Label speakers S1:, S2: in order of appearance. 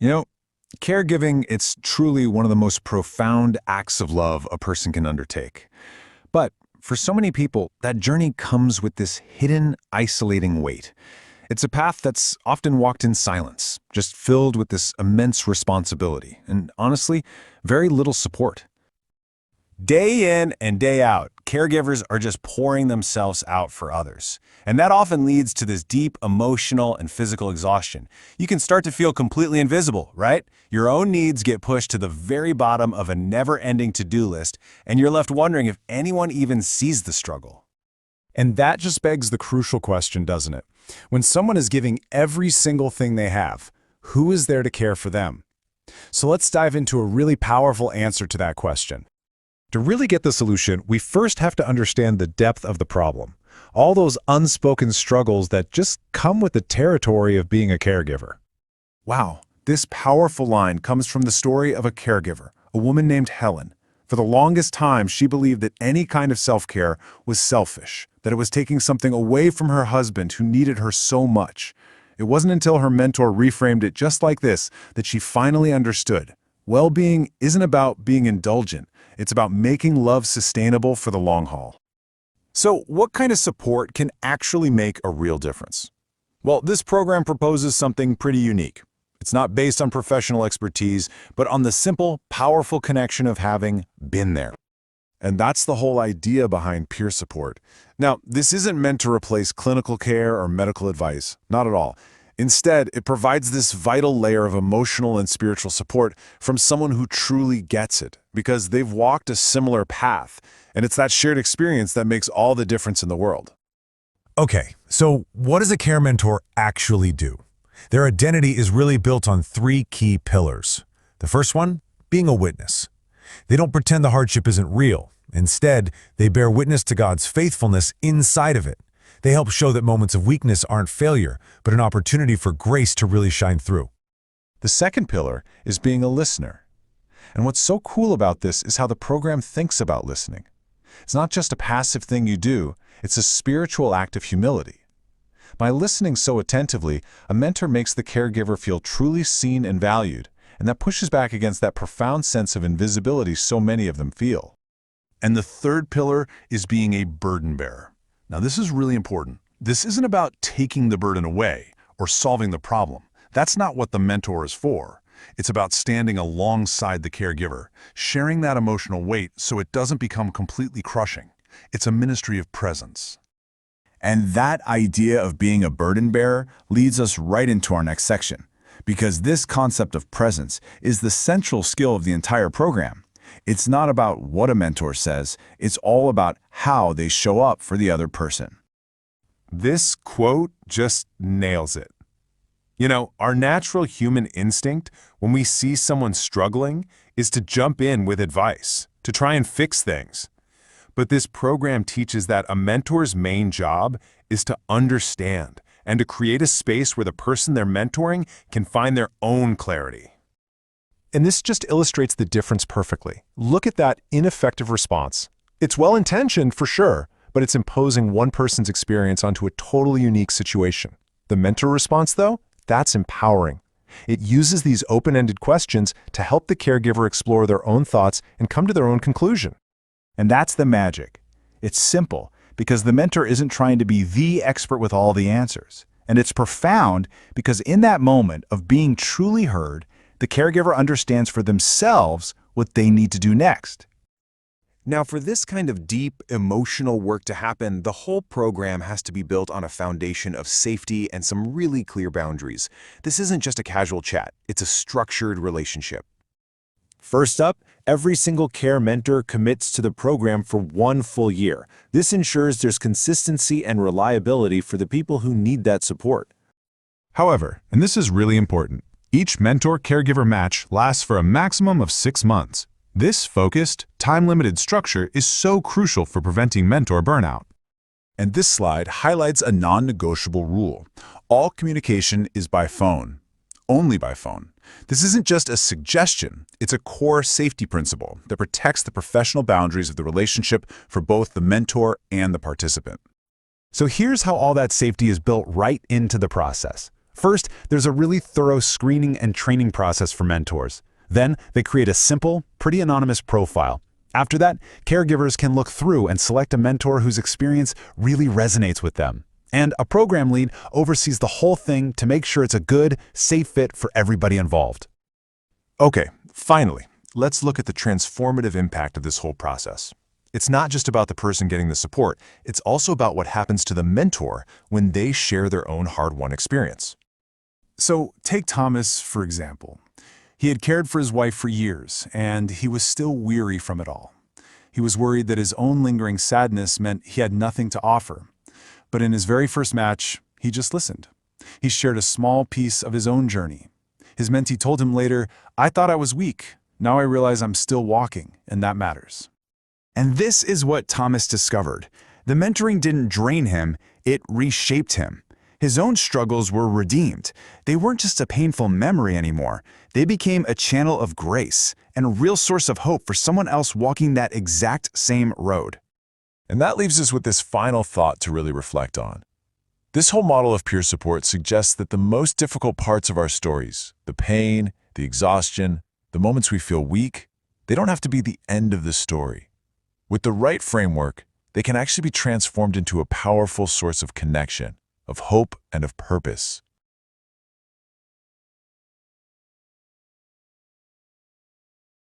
S1: You know, caregiving, it's truly one of the most profound acts of love a person can undertake. But for so many people, that journey comes with this hidden, isolating weight. It's a path that's often walked in silence, just filled with this immense responsibility, and honestly, very little support.
S2: Day in and day out, caregivers are just pouring themselves out for others. And that often leads to this deep emotional and physical exhaustion. You can start to feel completely invisible, right? Your own needs get pushed to the very bottom of a never-ending to-do list, and you're left wondering if anyone even sees the struggle.
S3: And that just begs the crucial question, doesn't it? When someone is giving every single thing they have, who is there to care for them? So let's dive into a really powerful answer to that question.
S4: To really get the solution, we first have to understand the depth of the problem. All those unspoken struggles that just come with the territory of being a caregiver.
S5: Wow, this powerful line comes from the story of a caregiver, a woman named Helen. For the longest time, she believed that any kind of self-care was selfish, that it was taking something away from her husband who needed her so much. It wasn't until her mentor reframed it just like this that she finally understood. Well-being isn't about being indulgent. It's about making love sustainable for the long haul.
S2: So, what kind of support can actually make a real difference? Well, this program proposes something pretty unique. It's not based on professional expertise, but on the simple, powerful connection of having been there.
S5: And that's the whole idea behind peer support. Now, this isn't meant to replace clinical care or medical advice, not at all. Instead, it provides this vital layer of emotional and spiritual support from someone who truly gets it, because they've walked a similar path, and it's that shared experience that makes all the difference in the world.
S4: Okay, so what does a care mentor actually do? Their identity is really built on three key pillars. The first one, being a witness. They don't pretend the hardship isn't real. Instead, they bear witness to God's faithfulness inside of it. They help show that moments of weakness aren't failure, but an opportunity for grace to really shine through.
S5: The second pillar is being a listener. And what's so cool about this is how the program thinks about listening. It's not just a passive thing you do, it's a spiritual act of humility. By listening so attentively, a mentor makes the caregiver feel truly seen and valued, and that pushes back against that profound sense of invisibility so many of them feel. And the third pillar is being a burden bearer. Now, this is really important. This isn't about taking the burden away or solving the problem. That's not what the mentor is for. It's about standing alongside the caregiver, sharing that emotional weight so it doesn't become completely crushing. It's a ministry of presence.
S2: And that idea of being a burden bearer leads us right into our next section, because this concept of presence is the central skill of the entire program. It's not about what a mentor says, it's all about how they show up for the other person.
S5: This quote just nails it. You know, our natural human instinct when we see someone struggling is to jump in with advice, to try and fix things. But this program teaches that a mentor's main job is to understand and to create a space where the person they're mentoring can find their own clarity.
S4: And this just illustrates the difference perfectly. Look at that ineffective response. It's well-intentioned for sure, but it's imposing one person's experience onto a totally unique situation. The mentor response, though, that's empowering. It uses these open-ended questions to help the caregiver explore their own thoughts and come to their own conclusion.
S2: And that's the magic. It's simple, because the mentor isn't trying to be the expert with all the answers. And it's profound because in that moment of being truly heard, the caregiver understands for themselves what they need to do next.
S1: Now, for this kind of deep, emotional work to happen, the whole program has to be built on a foundation of safety and some really clear boundaries. This isn't just a casual chat, it's a structured relationship.
S2: First up, every single care mentor commits to the program for 1 full year. This ensures there's consistency and reliability for the people who need that support.
S5: However, and this is really important, each mentor-caregiver match lasts for a maximum of 6 months. This focused, time-limited structure is so crucial for preventing mentor burnout. And this slide highlights a non-negotiable rule. All communication is by phone, only by phone. This isn't just a suggestion, it's a core safety principle that protects the professional boundaries of the relationship for both the mentor and the participant.
S4: So here's how all that safety is built right into the process.
S3: First, there's a really thorough screening and training process for mentors. Then, they create a simple, pretty anonymous profile. After that, caregivers can look through and select a mentor whose experience really resonates with them. And a program lead oversees the whole thing to make sure it's a good, safe fit for everybody involved.
S5: Okay, finally, let's look at the transformative impact of this whole process. It's not just about the person getting the support, it's also about what happens to the mentor when they share their own hard-won experience.
S2: So take Thomas, for example. He had cared for his wife for years, and he was still weary from it all. He was worried that his own lingering sadness meant he had nothing to offer. But in his very first match, he just listened. He shared a small piece of his own journey. His mentee told him later, "I thought I was weak. Now I realize I'm still walking, and that matters."
S3: And this is what Thomas discovered. The mentoring didn't drain him, it reshaped him. His own struggles were redeemed. They weren't just a painful memory anymore. They became a channel of grace and a real source of hope for someone else walking that exact same road.
S5: And that leaves us with this final thought to really reflect on. This whole model of peer support suggests that the most difficult parts of our stories, the pain, the exhaustion, the moments we feel weak, they don't have to be the end of the story. With the right framework, they can actually be transformed into a powerful source of connection, of hope, and of purpose.